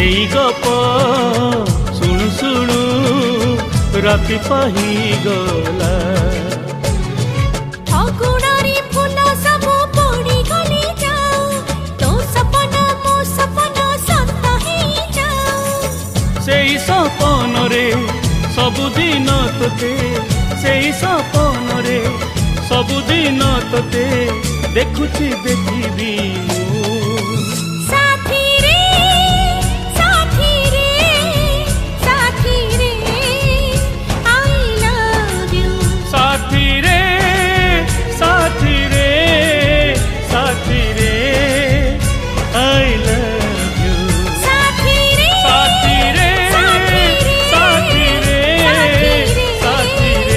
एई गप शुणु शुणु राति पाही गला। अगुणारी फूल सब पड़ी गली जाओ, तो सपना मो सपना सत ही जाओ। सेई सपन रे सबुदिन तोते, सेई सपन रे सबुदिन तोते देखुची देखिबी।